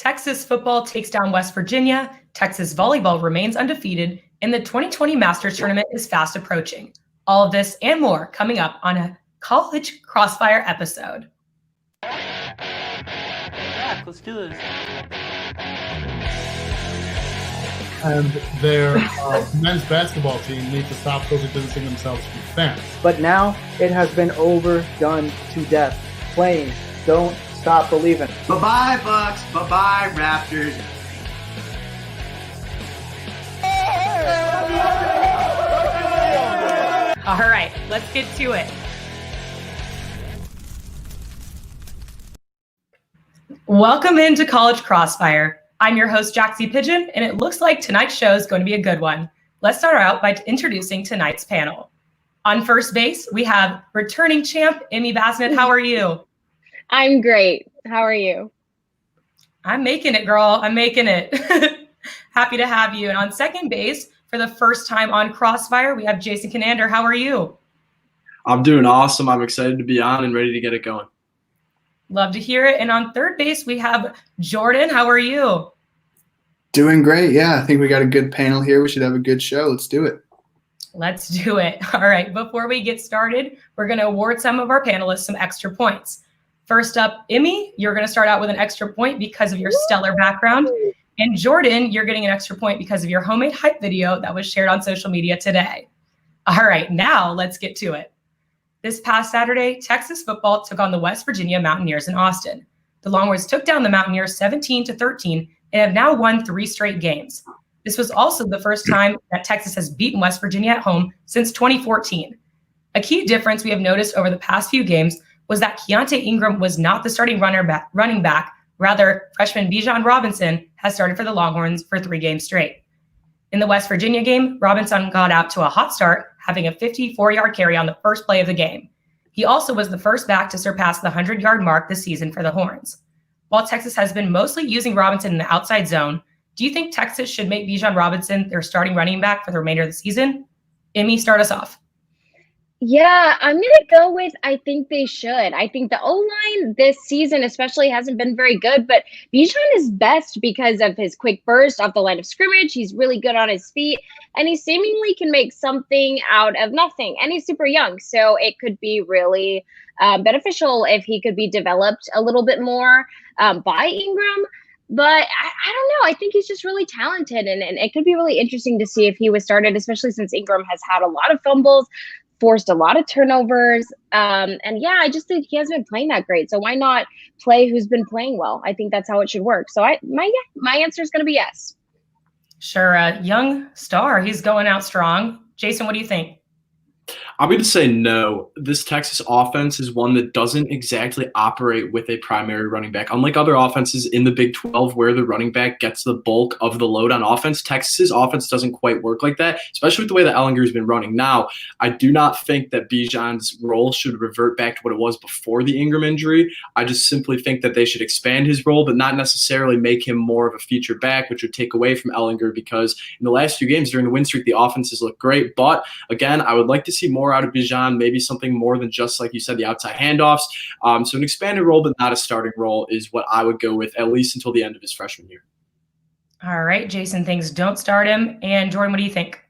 Texas football takes down West Virginia, Texas volleyball remains undefeated, and the 2020 Masters tournament is fast approaching. All of this and more coming up on a College Crossfire episode. Yeah, let's do this. And their men's basketball team needs to stop social distancing themselves from fans. But now it has been overdone to death. Planes don't stop believing. Bye-bye, Bucks. Bye-bye, Raptors. All right, let's get to it. Welcome into College Crossfire. I'm your host, Jaxie Pidgeon, and it looks like tonight's show is going to be a good one. Let's start out by introducing tonight's panel. On first base, we have returning champ, Emme Basnett. How are you? I'm great. How are you? I'm making it, girl. I'm making it. Happy to have you. And on second base, for the first time on Crossfire, we have Kinander. How are you? I'm doing awesome. I'm excited to be on and ready to get it going. Love to hear it. And on third base, we have Jordan. How are you? Doing great. Yeah, I think we got a good panel here. We should have a good show. Let's do it. Let's do it. All right. Before we get started, we're going to award some of our panelists some extra points. First up, Emme, you're going to start out with an extra point because of your stellar background. And Jordan, you're getting an extra point because of your homemade hype video that was shared on social media today. All right. Now let's get to it. This past Saturday, Texas football took on the West Virginia Mountaineers in Austin. The Longhorns took down the Mountaineers 17-13 and have now won 3 straight games. This was also the first time that Texas has beaten West Virginia at home since 2014. A key difference we have noticed over the past few games was that Keontae Ingram was not the starting running back. Rather, freshman Bijan Robinson has started for the Longhorns for 3 games straight. In the West Virginia game, Robinson got out to a hot start, having a 54-yard carry on the first play of the game. He also was the first back to surpass the 100-yard mark this season for the Horns. While Texas has been mostly using Robinson in the outside zone, do you think Texas should make Bijan Robinson their starting running back for the remainder of the season? Emme, start us off. Yeah, I'm going to go with I think they should. I think the O-line this season especially hasn't been very good, but Bijan is best because of his quick burst off the line of scrimmage. He's really good on his feet, and he seemingly can make something out of nothing, and he's super young, so it could be really beneficial if he could be developed a little bit more by Ingram. But I don't know. I think he's just really talented, and it could be really interesting to see if he was started, especially since Ingram has had a lot of fumbles, forced a lot of turnovers. And yeah, I just think he hasn't been playing that great. So why not play who's been playing well? I think that's how it should work. So my answer is going to be yes. Sure. Young star. He's going out strong. Jason, what do you think? I'm going to say no. This Texas offense is one that doesn't exactly operate with a primary running back. Unlike other offenses in the Big 12 where the running back gets the bulk of the load on offense, Texas's offense doesn't quite work like that, especially with the way that Ellinger's been running. Now, I do not think that Bijan's role should revert back to what it was before the Ingram injury. I just simply think that they should expand his role, but not necessarily make him more of a feature back, which would take away from Ellinger, because in the last few games during the win streak, the offenses look great. But again, I would like to see more out of Bijan, maybe something more than just, like you said, the outside handoffs. So an expanded role, but not a starting role is what I would go with, at least until the end of his freshman year. All right, Jason thinks don't start him. And Jordan, what do you think?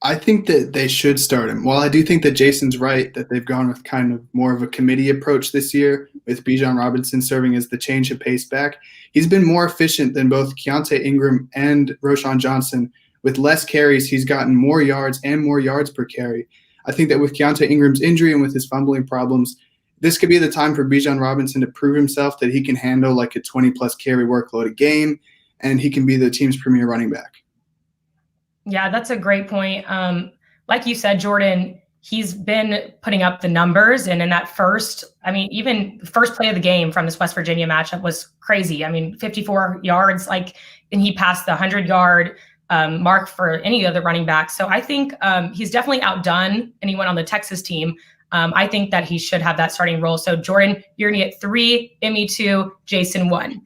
I think that they should start him. While I do think that Jason's right, that they've gone with kind of more of a committee approach this year, with Bijan Robinson serving as the change of pace back, he's been more efficient than both Keontae Ingram and Roschon Johnson. With less carries, he's gotten more yards and more yards per carry. I think that with Keontae Ingram's injury and with his fumbling problems, this could be the time for Bijan Robinson to prove himself that he can handle like a 20-plus carry workload a game, and he can be the team's premier running back. Yeah, that's a great point. Like you said, Jordan, he's been putting up the numbers, and in that even the first play of the game from this West Virginia matchup was crazy. 54 yards, and he passed the 100-yard mark for any other running back. So I think he's definitely outdone anyone on the Texas team. I think that he should have that starting role. So Jordan, you're going to get 3, Emme 2, Jason 1.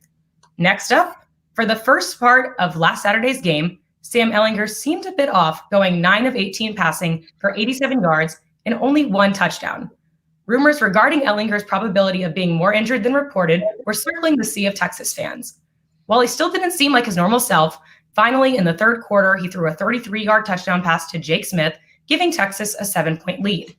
Next up, for the first part of last Saturday's game, Sam Ehlinger seemed a bit off, going 9 of 18 passing for 87 yards and only 1 touchdown. Rumors regarding Ehlinger's probability of being more injured than reported were circling the sea of Texas fans. While he still didn't seem like his normal self, finally in the third quarter, he threw a 33-yard touchdown pass to Jake Smith, giving Texas a 7-point lead.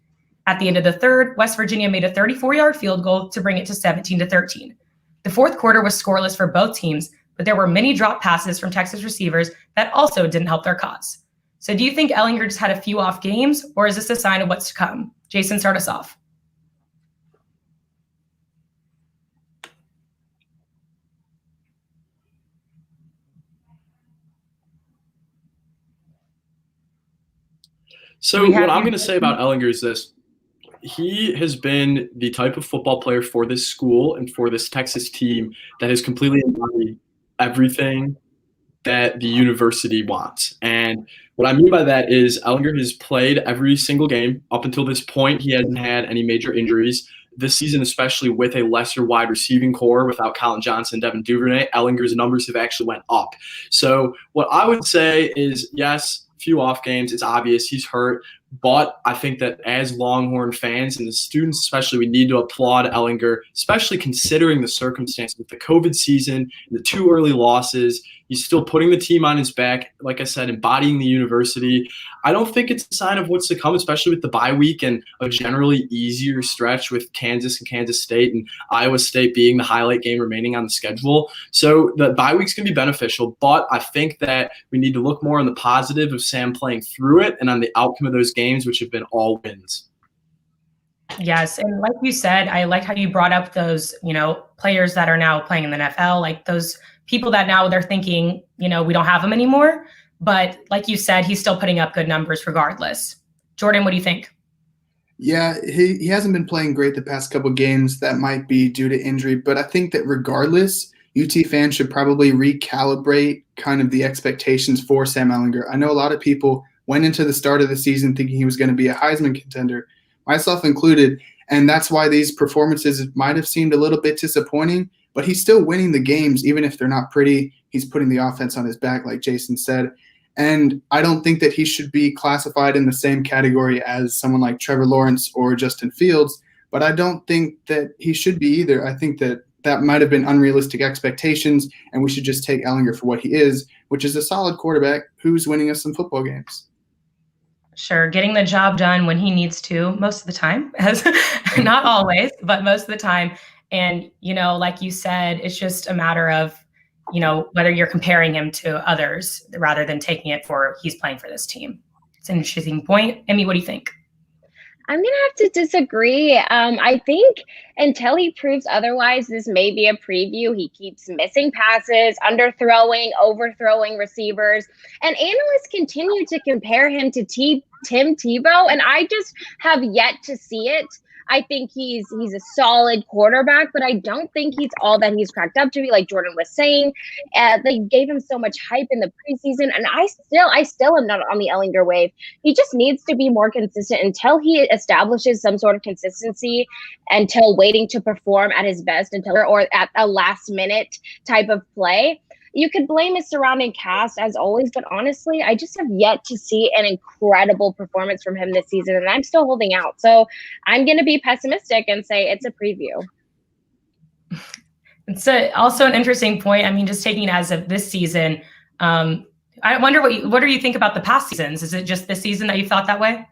At the end of the third, West Virginia made a 34-yard field goal to bring it to 17-13. The fourth quarter was scoreless for both teams, but there were many drop passes from Texas receivers that also didn't help their cause. So do you think Ehlinger just had a few off games, or is this a sign of what's to come? Jason, start us off. So what I'm going to say about Ehlinger is this. He has been the type of football player for this school and for this Texas team that has completely embodied everything that the university wants. And what I mean by that is Ehlinger has played every single game. Up until this point, he hasn't had any major injuries. This season, especially with a lesser wide receiving core without Colin Johnson, Devin Duvernay, Ehlinger's numbers have actually went up. So what I would say is, yes, few off games. It's obvious he's hurt. But I think that as Longhorn fans and the students especially, we need to applaud Ehlinger, especially considering the circumstances with the COVID season and the 2 early losses. He's still putting the team on his back, like I said, embodying the university. I don't think it's a sign of what's to come, especially with the bye week and a generally easier stretch with Kansas and Kansas State and Iowa State being the highlight game remaining on the schedule. So the bye week's going to be beneficial, but I think that we need to look more on the positive of Sam playing through it and on the outcome of those games, which have been all wins. Yes, and like you said, I like how you brought up those, players that are now playing in the NFL, like those people that now they're thinking, we don't have them anymore. But like you said, he's still putting up good numbers regardless. Jordan, what do you think? Yeah, he hasn't been playing great the past couple games. That might be due to injury, but I think that regardless, UT fans should probably recalibrate kind of the expectations for Sam Ehlinger. I know a lot of people went into the start of the season thinking he was going to be a Heisman contender, myself included, and that's why these performances might have seemed a little bit disappointing, but he's still winning the games, even if they're not pretty. He's putting the offense on his back, like Jason said, and I don't think that he should be classified in the same category as someone like Trevor Lawrence or Justin Fields, but I don't think that he should be either. I think that might have been unrealistic expectations, and we should just take Ehlinger for what he is, which is a solid quarterback who's winning us some football games. Sure, getting the job done when he needs to most of the time, not always, but most of the time. And, like you said, it's just a matter of, whether you're comparing him to others rather than taking it for he's playing for this team. It's an interesting point. Emme, what do you think? I'm going to have to disagree. I think until he proves otherwise, this may be a preview. He keeps missing passes, underthrowing, overthrowing receivers, and analysts continue to compare him to Tim Tebow, and I just have yet to see it. I think he's a solid quarterback, but I don't think he's all that he's cracked up to be, like Jordan was saying. They gave him so much hype in the preseason, and I still am not on the Ehlinger wave. He just needs to be more consistent until he establishes some sort of consistency, until waiting to perform at his best, or at a last minute type of play. You could blame his surrounding cast as always, but honestly, I just have yet to see an incredible performance from him this season, and I'm still holding out. So I'm going to be pessimistic and say it's a preview. It's also an interesting point. I mean, just taking it as of this season, I wonder what do you think about the past seasons? Is it just this season that you thought that way?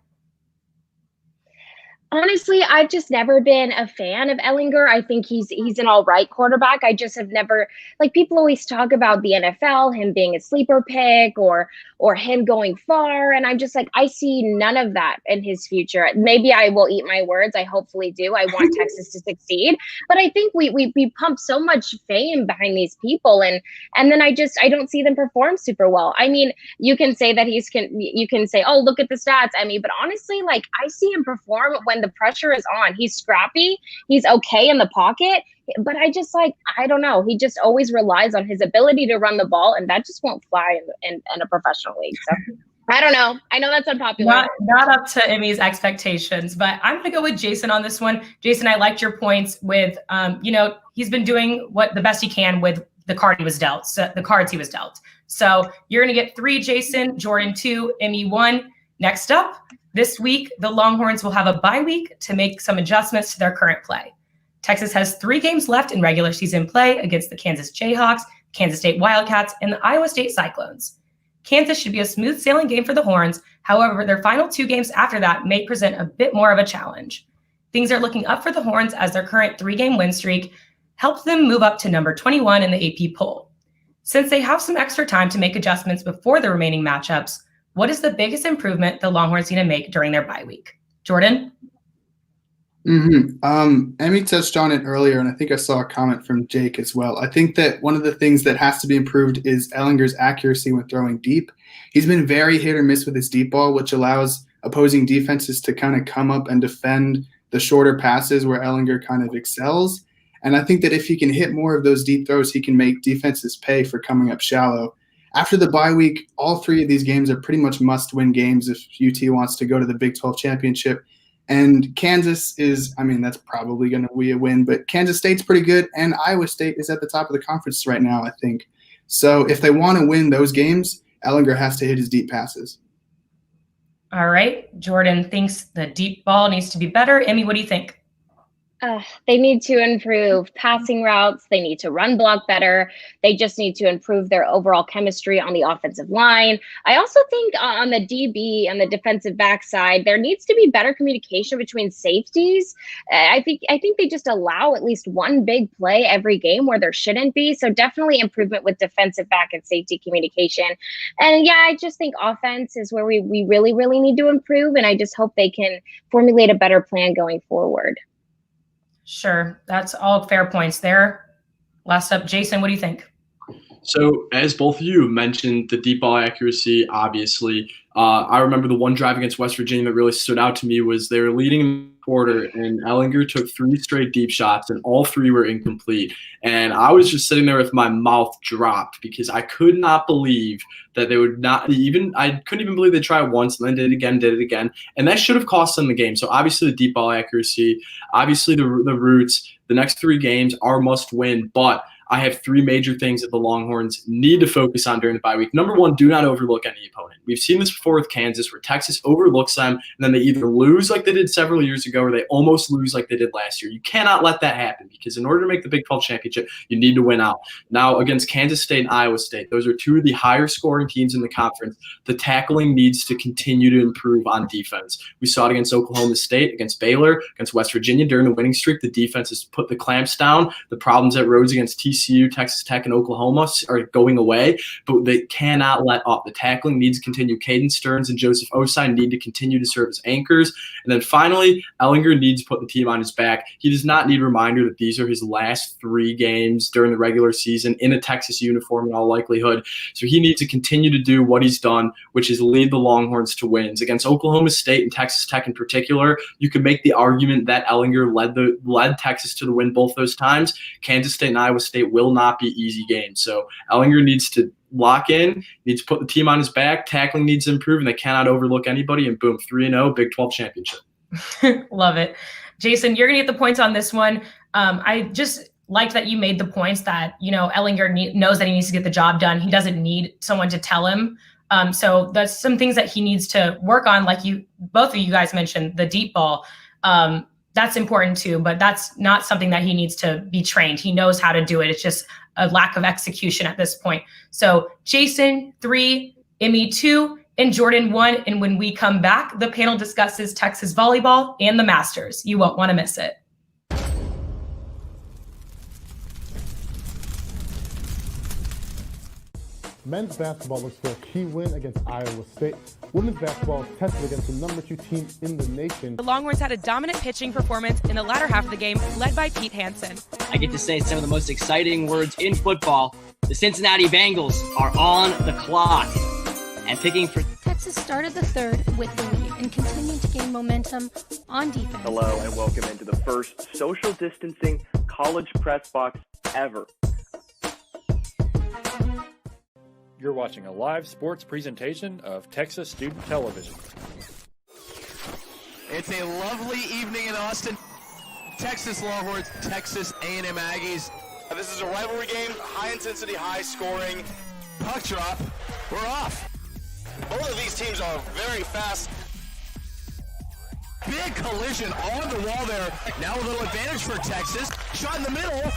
Honestly, I've just never been a fan of Ehlinger. I think he's an all right quarterback. I just have never, people always talk about the NFL, him being a sleeper pick or him going far. And I'm just I see none of that in his future. Maybe I will eat my words. I hopefully do. I want Texas to succeed. But I think we pump so much fame behind these people. And then I don't see them perform super well. I mean, you can say that you can say, oh, look at the stats, Emme. But honestly, I see him perform when the pressure is on. He's scrappy. He's okay in the pocket. But I just I don't know. He just always relies on his ability to run the ball, and that just won't fly in a professional league. So I don't know. I know that's unpopular. Not up to Emmy's expectations, but I'm going to go with Jason on this one. Jason, I liked your points with, he's been doing the best he can with the cards he was dealt. So you're going to get 3, Jason, Jordan 2, Emme 1. Next up, this week, the Longhorns will have a bye week to make some adjustments to their current play. Texas has 3 games left in regular season play against the Kansas Jayhawks, Kansas State Wildcats, and the Iowa State Cyclones. Kansas should be a smooth sailing game for the Horns. However, their final 2 games after that may present a bit more of a challenge. Things are looking up for the Horns as their current 3-game win streak helped them move up to number 21 in the AP poll. Since they have some extra time to make adjustments before the remaining matchups, what is the biggest improvement the Longhorns need to make during their bye week? Jordan? Emme touched on it earlier, and I think I saw a comment from Jake as well. I think that one of the things that has to be improved is Ellinger's accuracy when throwing deep. He's been very hit or miss with his deep ball, which allows opposing defenses to kind of come up and defend the shorter passes where Ellinger kind of excels. And I think that if he can hit more of those deep throws, he can make defenses pay for coming up shallow. After the bye week, all 3 of these games are pretty much must-win games if UT wants to go to the Big 12 championship. And Kansas is, that's probably going to be a win, but Kansas State's pretty good, and Iowa State is at the top of the conference right now, I think. So if they want to win those games, Ellinger has to hit his deep passes. All right. Jordan thinks the deep ball needs to be better. Emme, what do you think? They need to improve passing routes. They need to run block better. They just need to improve their overall chemistry on the offensive line. I also think on the DB and the defensive backside, there needs to be better communication between safeties. I think they just allow at least one big play every game where there shouldn't be. So definitely improvement with defensive back and safety communication. And yeah, I just think offense is where we really, really need to improve. And I just hope they can formulate a better plan going forward. Sure. That's all fair points there. Last up, Jason, what do you think? So as both of you mentioned, the deep ball accuracy, obviously, I remember the one drive against West Virginia that really stood out to me was they were leading in the quarter and Ellinger took 3 straight deep shots and all 3 were incomplete. And I was just sitting there with my mouth dropped because I could not believe that they would not I couldn't even believe they tried once and then did it again. And that should have cost them the game. So obviously the deep ball accuracy, obviously the roots, the next 3 games are must win, but I have 3 major things that the Longhorns need to focus on during the bye week. Number 1, do not overlook any opponent. We've seen this before with Kansas where Texas overlooks them and then they either lose like they did several years ago or they almost lose like they did last year. You cannot let that happen because in order to make the Big 12 championship, you need to win out. Now, against Kansas State and Iowa State, those are 2 of the higher scoring teams in the conference. The tackling needs to continue to improve on defense. We saw it against Oklahoma State, against Baylor, against West Virginia during the winning streak. The defense has put the clamps down. The problems that rose against TCU, Texas Tech, and Oklahoma are going away, but they cannot let up. The tackling needs to continue. Caden Stearns and Joseph Osai need to continue to serve as anchors. And then finally, Ellinger needs to put the team on his back. He does not need a reminder that these are his last 3 games during the regular season in a Texas uniform in all likelihood. So he needs to continue to do what he's done, which is lead the Longhorns to wins. Against Oklahoma State and Texas Tech in particular, you could make the argument that Ellinger led Texas to the win both those times. Kansas State and Iowa State will not be easy games. So Ellinger needs to lock in, needs to put the team on his back, tackling needs to improve, and they cannot overlook anybody, and boom, 3-0, Big 12 championship. Love it. Jason, you're going to get the points on this one. I just liked that you made the points that, Ellinger knows that he needs to get the job done. He doesn't need someone to tell him. So that's some things that he needs to work on, like both of you guys mentioned, the deep ball. That's important too, but that's not something that he needs to be trained. He knows how to do it. It's just a lack of execution at this point. So Jason, 3, Emme, 2, and Jordan, 1. And when we come back, the panel discusses Texas volleyball and the Masters. You won't want to miss it. Men's basketball looks for a key win against Iowa State. Women's basketball is tested against the number 2 team in the nation. The Longhorns had a dominant pitching performance in the latter half of the game, led by Pete Hansen. I get to say some of the most exciting words in football. The Cincinnati Bengals are on the clock. And picking for Texas started the 3rd with the lead and continued to gain momentum on defense. Hello and welcome into the first social distancing college press box ever. You're watching a live sports presentation of Texas Student Television. It's a lovely evening in Austin. Texas Longhorns, Texas A&M Aggies. This is a rivalry game, high intensity, high scoring. Puck drop, we're off. Both of these teams are very fast. Big collision on the wall there. Now a little advantage for Texas. Shot in the middle.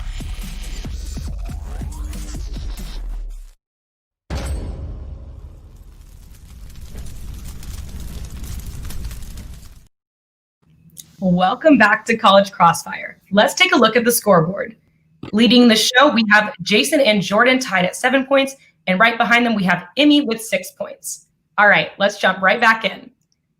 Welcome back to College Crossfire. Let's take a look at the scoreboard. Leading the show, we have Jason and Jordan tied at 7 points, and right behind them, we have Emme with 6 points. All right, let's jump right back in.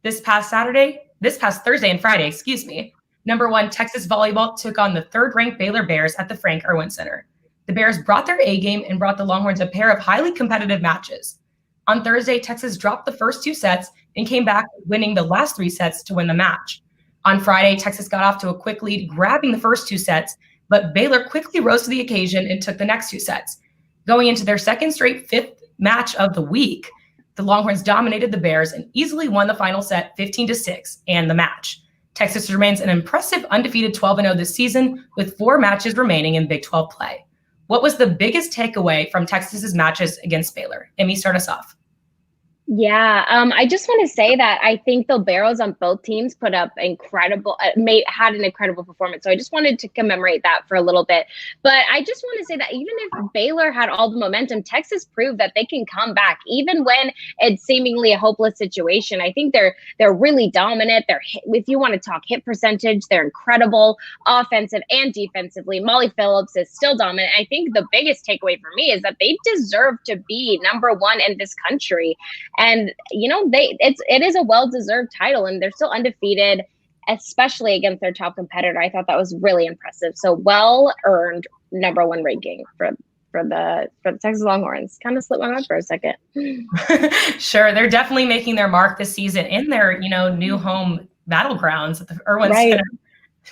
This past Thursday and Friday, number 1 Texas volleyball took on the 3rd-ranked Baylor Bears at the Frank Irwin Center. The Bears brought their A game and brought the Longhorns a pair of highly competitive matches. On Thursday, Texas dropped the first 2 sets and came back winning the last 3 sets to win the match. On Friday, Texas got off to a quick lead, grabbing the first 2 sets, but Baylor quickly rose to the occasion and took the next 2 sets. Going into their second straight 5th match of the week, the Longhorns dominated the Bears and easily won the final set 15-6 and the match. Texas remains an impressive undefeated 12-0 this season with 4 matches remaining in Big 12 play. What was the biggest takeaway from Texas's matches against Baylor? Emme, start us off. Yeah, I just want to say that I think the Barrels on both teams put up had an incredible performance. So I just wanted to commemorate that for a little bit. But I just want to say that even if Baylor had all the momentum, Texas proved that they can come back even when it's seemingly a hopeless situation. I think they're really dominant. If you want to talk hit percentage, they're incredible offensive and defensively. Molly Phillips is still dominant. I think the biggest takeaway for me is that they deserve to be number 1 in this country. And, it is a well-deserved title, and they're still undefeated, especially against their top competitor. I thought that was really impressive. So well-earned number 1 ranking for the Texas Longhorns. Kind of slipped my mind for a second. Sure. They're definitely making their mark this season in their, new home battlegrounds at the Irwin Center.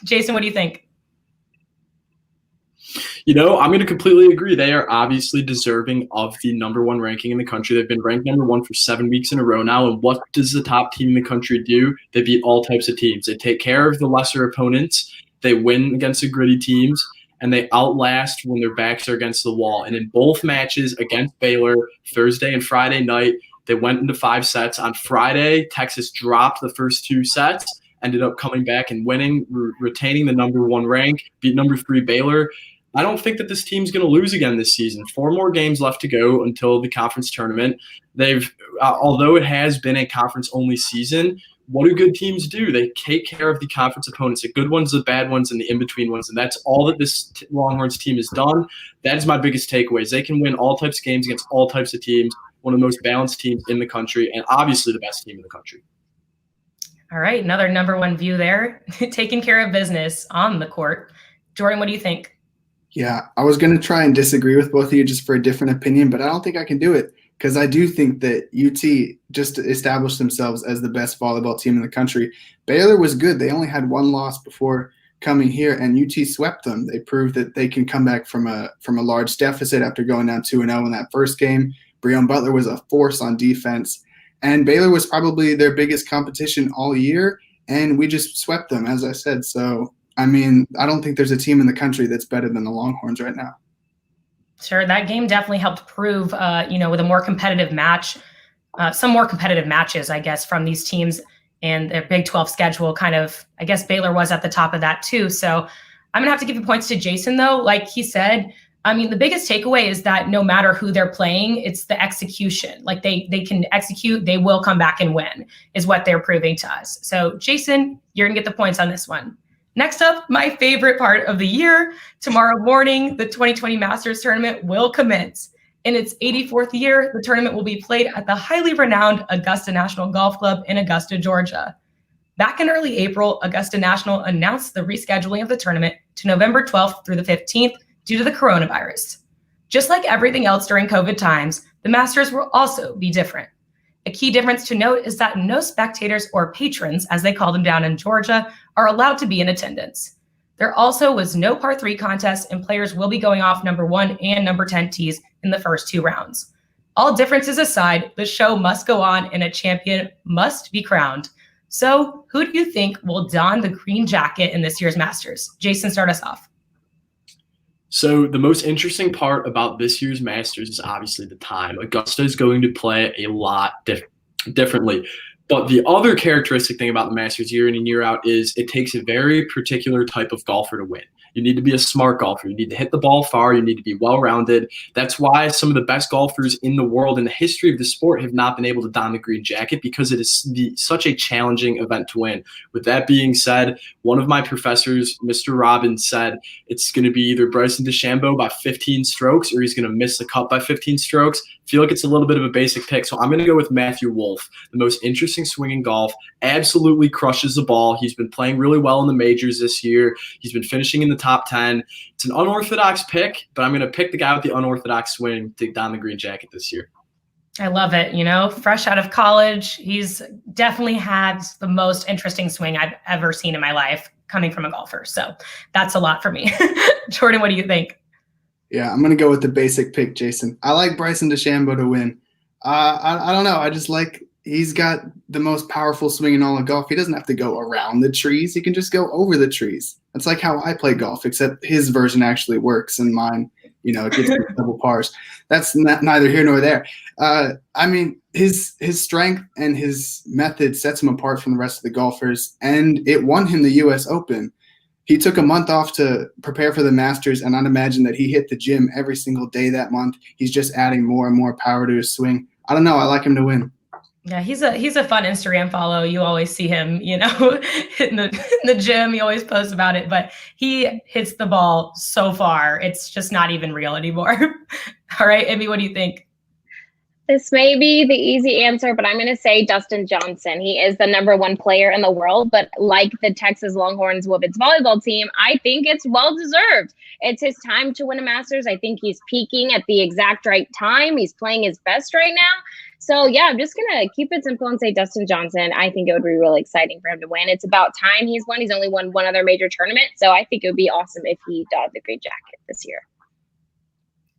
Jason, what do you think? I'm going to completely agree. They are obviously deserving of the number 1 ranking in the country. They've been ranked number 1 for 7 weeks in a row now. And what does the top team in the country do? They beat all types of teams. They take care of the lesser opponents. They win against the gritty teams. And they outlast when their backs are against the wall. And in both matches against Baylor, Thursday and Friday night, they went into 5 sets. On Friday, Texas dropped the first 2 sets, ended up coming back and winning, retaining the number 1 rank, beat number 3 Baylor. I don't think that this team's going to lose again this season. 4 more games left to go until the conference tournament. Although it has been a conference-only season, what do good teams do? They take care of the conference opponents, the good ones, the bad ones, and the in-between ones. And that's all that this Longhorns team has done. That is my biggest takeaway. They can win all types of games against all types of teams, one of the most balanced teams in the country, and obviously the best team in the country. All right, another number 1 view there. Taking care of business on the court. Jordan, what do you think? Yeah, I was going to try and disagree with both of you just for a different opinion, but I don't think I can do it because I do think that UT just established themselves as the best volleyball team in the country. Baylor was good. They only had 1 loss before coming here, and UT swept them. They proved that they can come back from a large deficit after going down 2-0 in that first game. Breon Butler was a force on defense, and Baylor was probably their biggest competition all year, and we just swept them, as I said. So I don't think there's a team in the country that's better than the Longhorns right now. Sure, that game definitely helped prove, with a more competitive match, some more competitive matches, I guess, from these teams and their Big 12 schedule kind of, I guess Baylor was at the top of that too. So I'm going to have to give you points to Jason, though. Like he said, the biggest takeaway is that no matter who they're playing, it's the execution. Like they can execute, they will come back and win, is what they're proving to us. So Jason, you're going to get the points on this one. Next up, my favorite part of the year. Tomorrow morning, the 2020 Masters Tournament will commence. In its 84th year, the tournament will be played at the highly renowned Augusta National Golf Club in Augusta, Georgia. Back in early April, Augusta National announced the rescheduling of the tournament to November 12th through the 15th due to the coronavirus. Just like everything else during COVID times, the Masters will also be different. A key difference to note is that no spectators or patrons, as they call them down in Georgia, are allowed to be in attendance. There also was no par 3 contest, and players will be going off number 1 and number 10 tees in the first 2 rounds. All differences aside, the show must go on and a champion must be crowned. So who do you think will don the green jacket in this year's Masters? Jason, start us off. So the most interesting part about this year's Masters is obviously the time. Augusta is going to play a lot differently. But the other characteristic thing about the Masters year in and year out is it takes a very particular type of golfer to win. You need to be a smart golfer. You need to hit the ball far. You need to be well-rounded. That's why some of the best golfers in the world in the history of the sport have not been able to don the green jacket, because it is such a challenging event to win. With that being said, one of my professors, Mr. Robbins, said it's going to be either Bryson DeChambeau by 15 strokes or he's going to miss the cut by 15 strokes. I feel like it's a little bit of a basic pick, so I'm going to go with Matthew Wolff, the most interesting swing in golf. Absolutely crushes the ball. He's been playing really well in the majors this year. He's been finishing in the top 10. It's an unorthodox pick, but I'm going to pick the guy with the unorthodox swing to don the green jacket this year. I love it. Fresh out of college, he's definitely had the most interesting swing I've ever seen in my life coming from a golfer. So that's a lot for me. Jordan, what do you think? Yeah, I'm going to go with the basic pick, Jason. I like Bryson DeChambeau to win. I don't know. I just like he's got the most powerful swing in all of golf. He doesn't have to go around the trees. He can just go over the trees. That's like how I play golf, except his version actually works and mine, it gets me double pars. That's neither here nor there. I mean, his strength and his method sets him apart from the rest of the golfers, and it won him the U.S. Open. He took a month off to prepare for the Masters, and I'd imagine that he hit the gym every single day that month. He's just adding more and more power to his swing. I don't know. I like him to win. Yeah, he's a fun Instagram follow. You always see him, in the gym. He always posts about it, but he hits the ball so far. It's just not even real anymore. All right, Emme, what do you think? This may be the easy answer, but I'm going to say Dustin Johnson. He is the #1 player in the world, but like the Texas Longhorns women's volleyball team, I think it's well-deserved. It's his time to win a Masters. I think he's peaking at the exact right time. He's playing his best right now. So, yeah, I'm just going to keep it simple and say Dustin Johnson. I think it would be really exciting for him to win. It's about time he's won. He's only won one other major tournament, so I think it would be awesome if he donned the green jacket this year.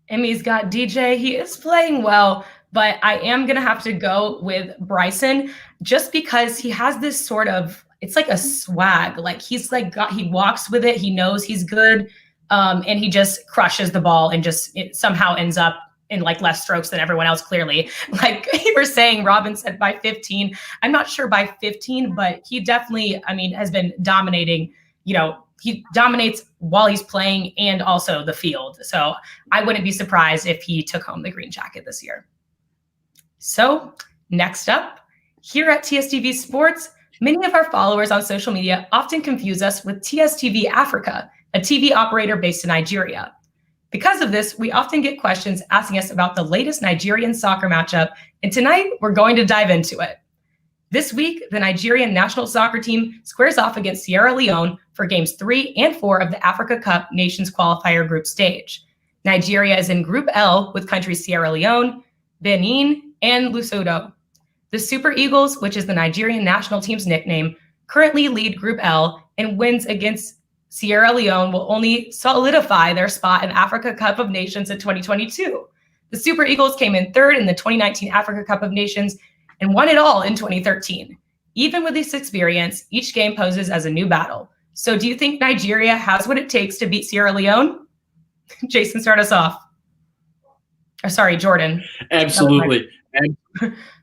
Emmy's got DJ. He is playing well, but I am going to have to go with Bryson just because he has this sort of, it's like a swag. Like he walks with it. He knows he's good. And he just crushes the ball and it somehow ends up in like less strokes than everyone else, clearly. Like you were saying, Robin said by 15. I'm not sure by 15, but he definitely, has been dominating, he dominates while he's playing and also the field. So I wouldn't be surprised if he took home the green jacket this year. So next up, here at TSTV Sports, many of our followers on social media often confuse us with TSTV Africa, a TV operator based in Nigeria. Because of this, we often get questions asking us about the latest Nigerian soccer matchup, and tonight we're going to dive into it. This week, the Nigerian national soccer team squares off against Sierra Leone for games 3 and 4 of the Africa Cup Nations Qualifier group stage. Nigeria is in Group L with countries Sierra Leone, Benin, and Lesotho. The Super Eagles, which is the Nigerian national team's nickname, currently lead Group L, and wins against Sierra Leone will only solidify their spot in Africa Cup of Nations in 2022. The Super Eagles came in 3rd in the 2019 Africa Cup of Nations and won it all in 2013. Even with this experience, each game poses as a new battle. So do you think Nigeria has what it takes to beat Sierra Leone? Jason, start us off. Or sorry, Jordan. Absolutely.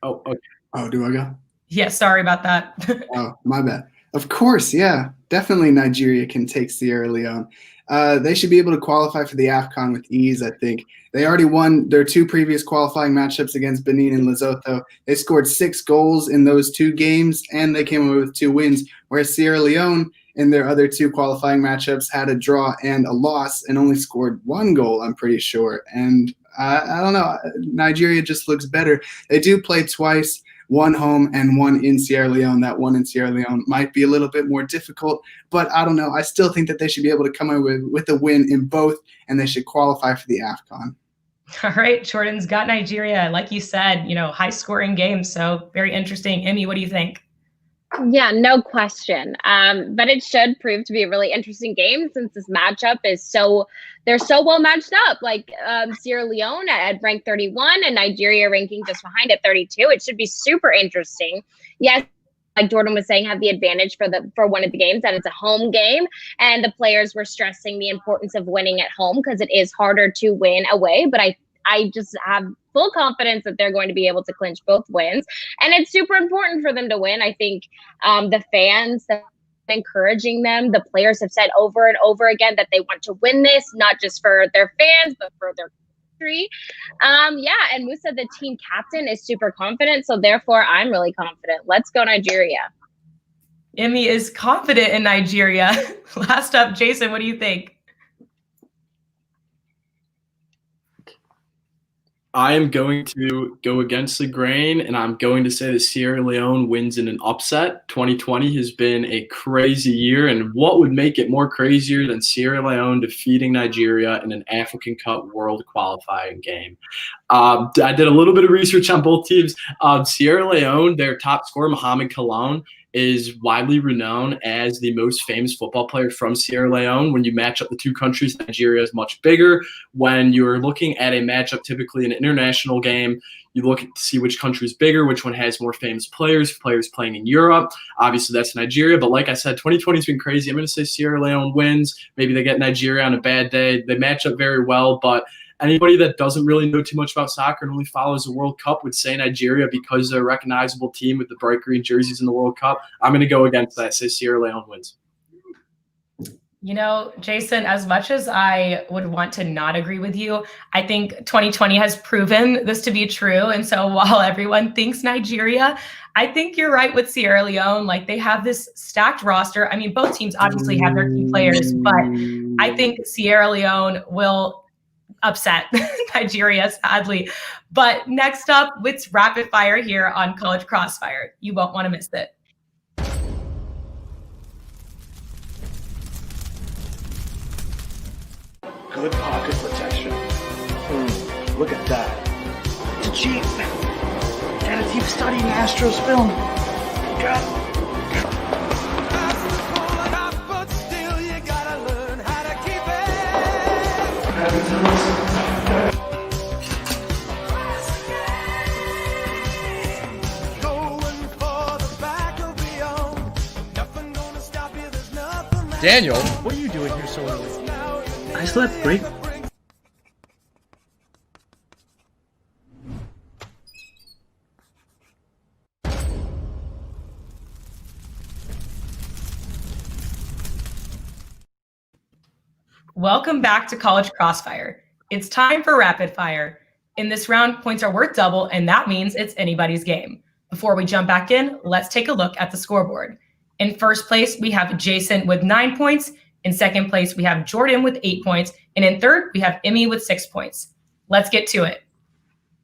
Oh, okay. Oh, do I go? Yeah, sorry about that. Oh, my bad. Of course, yeah. Definitely Nigeria can take Sierra Leone. They should be able to qualify for the AFCON with ease, I think. They already won their 2 previous qualifying matchups against Benin and Lesotho. They scored 6 goals in those 2 games, and they came away with 2 wins, whereas Sierra Leone in their other 2 qualifying matchups had a draw and a loss and only scored 1 goal, I'm pretty sure. And I don't know. Nigeria just looks better. They do play twice. 1 home and 1 in Sierra Leone. That 1 in Sierra Leone might be a little bit more difficult, but I don't know. I still think that they should be able to come away with a win in both, and they should qualify for the AFCON. All right, Jordan's got Nigeria. Like you said, high-scoring games, so very interesting. Emme, what do you think? Yeah, no question. But it should prove to be a really interesting game since this matchup is they're so well matched up. Like Sierra Leone at ranked 31 and Nigeria ranking just behind at 32. It should be super interesting. Yes, like Jordan was saying, have the advantage for one of the games that it's a home game, and the players were stressing the importance of winning at home because it is harder to win away. But I just have full confidence that they're going to be able to clinch both wins. And it's super important for them to win. I think the fans, the encouraging them. The players have said over and over again that they want to win this, not just for their fans, but for their country. And Musa, the team captain, is super confident. So therefore, I'm really confident. Let's go Nigeria. Emme is confident in Nigeria. Last up, Jason, what do you think? I am going to go against the grain, and I'm going to say that Sierra Leone wins in an upset. 2020 has been a crazy year, and what would make it more crazier than Sierra Leone defeating Nigeria in an African Cup World qualifying game? I did a little bit of research on both teams. Sierra Leone, their top scorer, Mohamed Kalon, is widely renowned as the most famous football player from Sierra Leone. When you match up the two countries, Nigeria is much bigger. When you're looking at a matchup, typically an international game, you look to see which country is bigger, which one has more famous players playing in Europe. Obviously, that's Nigeria. But like I said, 2020 has been crazy. I'm going to say Sierra Leone wins. Maybe they get Nigeria on a bad day. They match up very well, but anybody that doesn't really know too much about soccer and only follows the World Cup would say Nigeria because they're a recognizable team with the bright green jerseys in the World Cup. I'm going to go against that. Say Sierra Leone wins. You know, Jason, as much as I would want to not agree with you, I think 2020 has proven this to be true. And so while everyone thinks Nigeria, I think you're right with Sierra Leone. Like, they have this stacked roster. I mean, both teams obviously have their key players, but I think Sierra Leone will upset Nigeria, sadly. But next up, it's rapid fire here on College Crossfire. You won't want to miss it. Good pocket protection. Look at that. It's a cheat. Gotta keep studying Astros film. Daniel, what are you doing here so early? I slept great. Welcome back to College Crossfire. It's time for rapid fire. In this round, points are worth double, and that means it's anybody's game. Before we jump back in, let's take a look at the scoreboard. In first place, we have Jason with 9 points. In second place, we have Jordan with 8 points. And in third, we have Emme with 6 points. Let's get to it.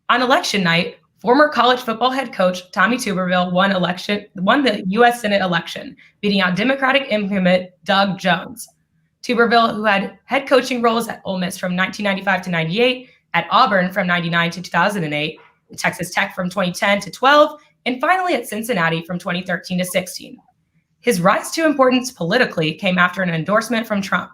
On election night, former college football head coach Tommy Tuberville won the U.S. Senate election, beating out Democratic incumbent Doug Jones. Tuberville, who had head coaching roles at Ole Miss from 1995 to 98, at Auburn from 99 to 2008, Texas Tech from 2010 to 12, and finally at Cincinnati from 2013 to 16. His rise to importance politically came after an endorsement from Trump.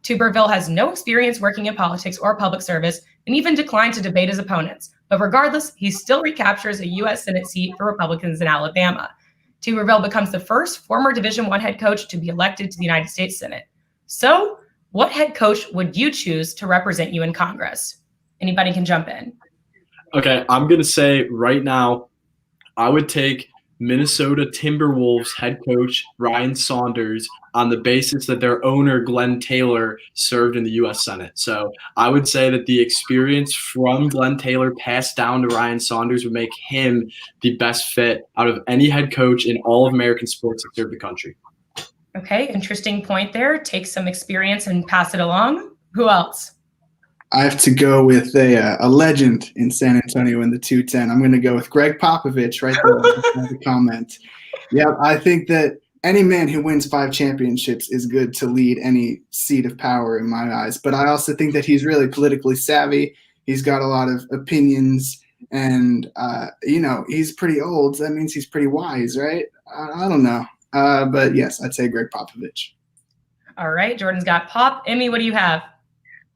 Tuberville has no experience working in politics or public service and even declined to debate his opponents. But regardless, he still recaptures a U.S. Senate seat for Republicans in Alabama. Tuberville becomes the first former Division I head coach to be elected to the United States Senate. So, what head coach would you choose to represent you in Congress? Anybody can jump in. Okay, I'm going to say right now, I would take Minnesota Timberwolves head coach Ryan Saunders on the basis that their owner, Glenn Taylor, served in the U.S. Senate. So I would say that the experience from Glenn Taylor passed down to Ryan Saunders would make him the best fit out of any head coach in all of American sports that serve the country. Okay, interesting point there. Take some experience and pass it along. Who else? I have to go with a legend in San Antonio in the 210. I'm going to go with Greg Popovich right there in the comment. Yeah, I think that any man who wins 5 championships is good to lead any seat of power in my eyes. But I also think that he's really politically savvy. He's got a lot of opinions, and, he's pretty old. So that means he's pretty wise, right? I don't know. But yes, I'd say Greg Popovich. All right, Jordan's got Pop. Emme, what do you have?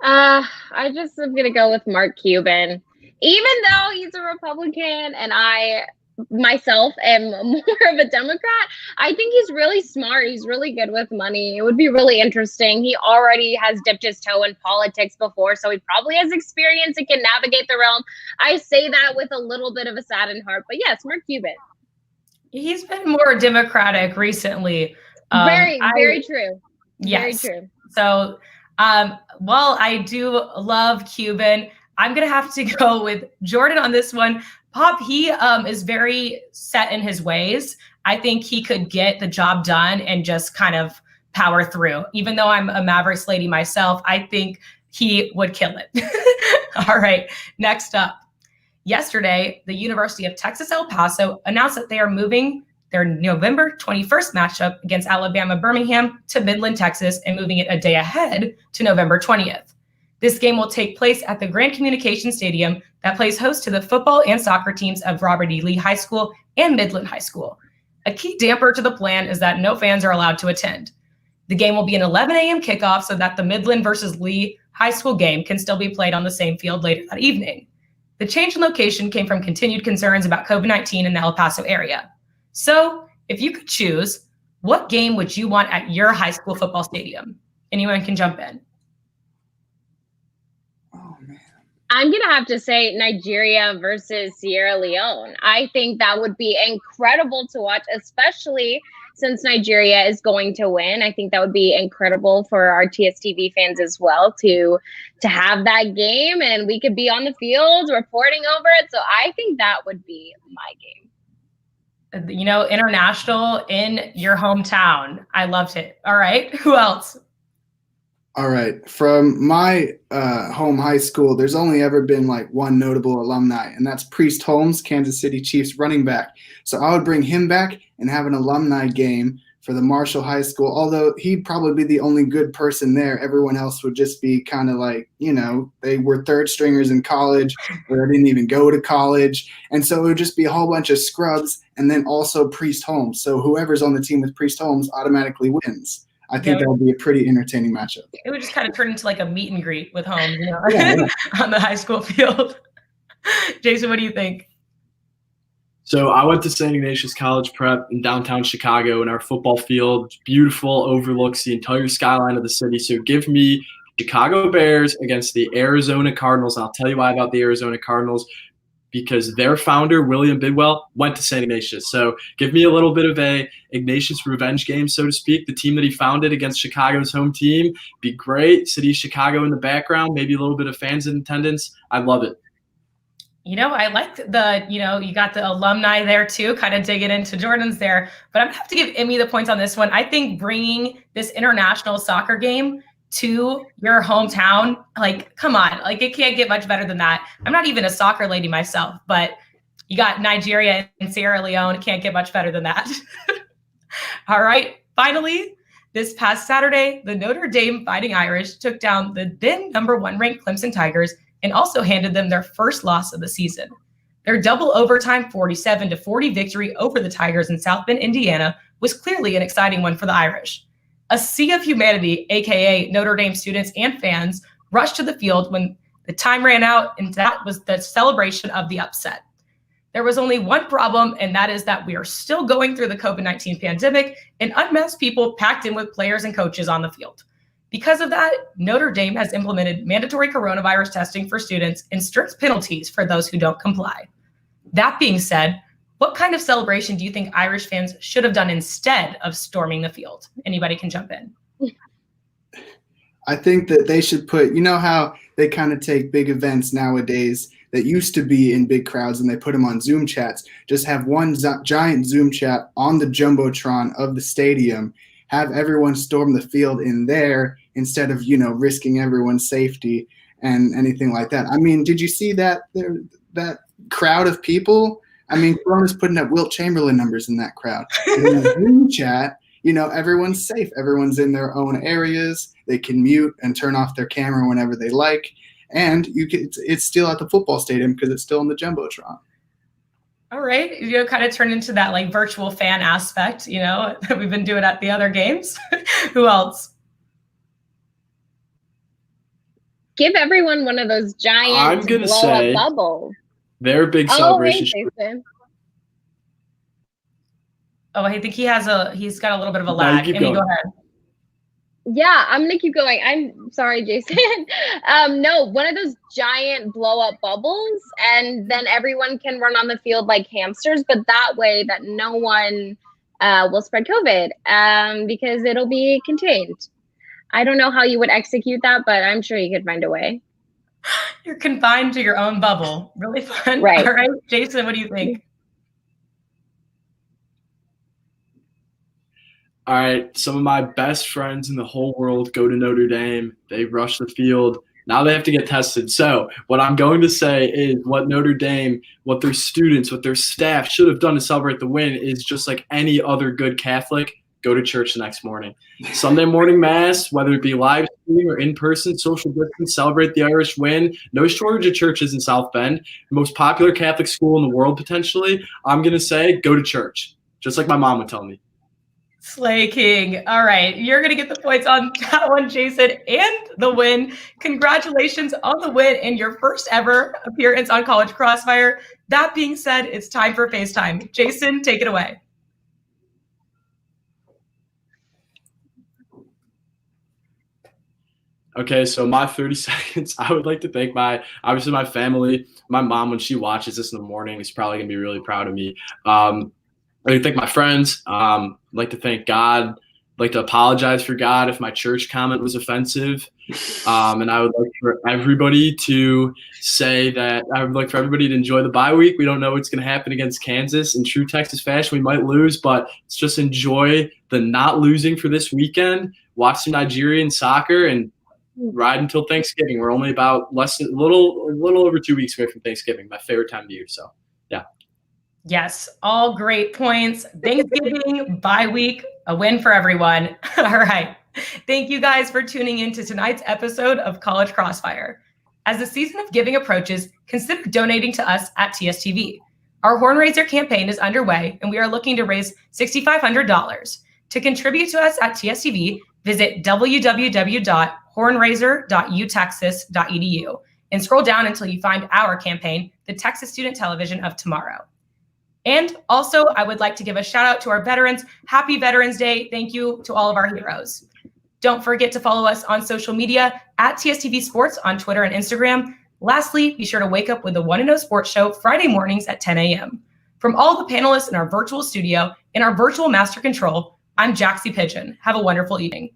I just am going to go with Mark Cuban. Even though he's a Republican and I myself am more of a Democrat, I think he's really smart. He's really good with money. It would be really interesting. He already has dipped his toe in politics before, so he probably has experience and can navigate the realm. I say that with a little bit of a saddened heart, but yes, Mark Cuban. He's been more Democratic recently. Very true. Yes. Very true. So, while I do love Cuban, I'm going to have to go with Jordan on this one. Pop, he is very set in his ways. I think he could get the job done and just kind of power through. Even though I'm a Mavericks lady myself, I think he would kill it. All right, next up. Yesterday, the University of Texas El Paso announced that they are moving their November 21st matchup against Alabama Birmingham to Midland, Texas, and moving it a day ahead to November 20th. This game will take place at the Grand Communication Stadium that plays host to the football and soccer teams of Robert E. Lee High School and Midland High School. A key damper to the plan is that no fans are allowed to attend. The game will be an 11 a.m. kickoff so that the Midland versus Lee High School game can still be played on the same field later that evening. The change in location came from continued concerns about COVID-19 in the El Paso area. So, if you could choose, what game would you want at your high school football stadium? Anyone can jump in. I'm going to have to say Nigeria versus Sierra Leone. I think that would be incredible to watch, especially since Nigeria is going to win. I think that would be incredible for our TSTV fans as well to have that game, and we could be on the field reporting over it. So I think that would be my game. You know, international in your hometown. I loved it. All right. Who else? All right. From my home high school, there's only ever been like one notable alumni, and that's Priest Holmes, Kansas City Chiefs running back. So I would bring him back and have an alumni game for the Marshall High School, although he'd probably be the only good person there. Everyone else would just be kind of like, you know, they were third stringers in college or they didn't even go to college. And so it would just be a whole bunch of scrubs and then also Priest Holmes. So whoever's on the team with Priest Holmes automatically wins. I think that would be a pretty entertaining matchup. It would just kind of turn into like a meet and greet with Holmes, you know, Yeah. on the high school field. Jason, what do you think? So I went to St. Ignatius College Prep in downtown Chicago, and our football field, beautiful, overlooks the entire skyline of the city. So give me Chicago Bears against the Arizona Cardinals. I'll tell you why about the Arizona Cardinals, because their founder, William Bidwell, went to St. Ignatius. So give me a little bit of a Ignatius revenge game, so to speak. The team that he founded against Chicago's home team, be great. City of Chicago in the background, maybe a little bit of fans in attendance. I love it. You know, I like the, you know, you got the alumni there too, kind of digging into Jordan's there. But I'm going to have to give Emme the points on this one. I think bringing this international soccer game to your hometown, like, come on, like it can't get much better than that. I'm not even a soccer lady myself, but you got Nigeria and Sierra Leone. It can't get much better than that. All right. Finally, this past Saturday, the Notre Dame Fighting Irish took down the then number 1 ranked Clemson Tigers and also handed them their first loss of the season. Their double overtime 47-40 victory over the Tigers in South Bend, Indiana was clearly an exciting one for the Irish. A sea of humanity, aka Notre Dame students and fans, rushed to the field when the time ran out, and that was the celebration of the upset. There was only one problem, and that is that we are still going through the COVID-19 pandemic, and unmasked people packed in with players and coaches on the field. Because of that, Notre Dame has implemented mandatory coronavirus testing for students and strict penalties for those who don't comply. That being said, what kind of celebration do you think Irish fans should have done instead of storming the field? Anybody can jump in. I think that they should put, you know how they kind of take big events nowadays that used to be in big crowds and they put them on Zoom chats, just have one giant Zoom chat on the Jumbotron of the stadium, have everyone storm the field in there instead of, you know, risking everyone's safety and anything like that. I mean, did you see that crowd of people? I mean, Corona's putting up Wilt Chamberlain numbers in that crowd. In the Zoom chat, you know, everyone's safe. Everyone's in their own areas. They can mute and turn off their camera whenever they like. And it's still at the football stadium because it's still in the Jumbotron. All right. You know, kind of turn into that like virtual fan aspect, you know, that we've been doing at the other games. Who else? Give everyone one of those giant blow-up bubbles. Their big celebration. I think he's got a little bit of a lag. Emme, go ahead. Yeah, I'm gonna keep going. I'm sorry, Jason. No, one of those giant blow-up bubbles, and then everyone can run on the field like hamsters, but that way that no one will spread COVID because it'll be contained. I don't know how you would execute that, but I'm sure you could find a way. You're confined to your own bubble. Really fun. Right. All right, Jason, what do you think? All right, some of my best friends in the whole world go to Notre Dame. They rush the field. Now they have to get tested. So what I'm going to say is what Notre Dame, what their students, what their staff should have done to celebrate the win is just like any other good Catholic, go to church the next morning. Sunday morning mass, whether it be live stream or in person, social distance, celebrate the Irish win. No shortage of churches in South Bend. The most popular Catholic school in the world potentially. I'm going to say go to church, just like my mom would tell me. Slay King. All right. You're going to get the points on that one, Jason, and the win. Congratulations on the win and your first ever appearance on College Crossfire. That being said, it's time for FaceTime. Jason, take it away. Okay, so my 30 seconds, I would like to thank my family. My mom, when she watches this in the morning, is probably going to be really proud of me. I'd like to thank my friends. I'd like to thank God. I'd like to apologize for God if my church comment was offensive. And I would like for everybody to say that I would like for everybody to enjoy the bye week. We don't know what's going to happen against Kansas. In true Texas fashion, we might lose, but let's just enjoy the not losing for this weekend. Watch some Nigerian soccer and ride until Thanksgiving. We're only about a little over 2 weeks away from Thanksgiving, my favorite time of the year. So, yeah. Yes, all great points. Thanksgiving, bye week, a win for everyone. All right. Thank you guys for tuning in to tonight's episode of College Crossfire. As the season of giving approaches, consider donating to us at TSTV. Our Horn Raiser campaign is underway, and we are looking to raise $6,500. To contribute to us at TSTV, visit www.hornraiser.utexas.edu and scroll down until you find our campaign, the Texas Student Television of Tomorrow. And also, I would like to give a shout out to our veterans. Happy Veterans Day. Thank you to all of our heroes. Don't forget to follow us on social media at TSTV Sports on Twitter and Instagram. Lastly, be sure to wake up with the 1-0 Sports Show Friday mornings at 10 a.m. From all the panelists in our virtual studio and our virtual master control, I'm Jaxie Pidgeon. Have a wonderful evening.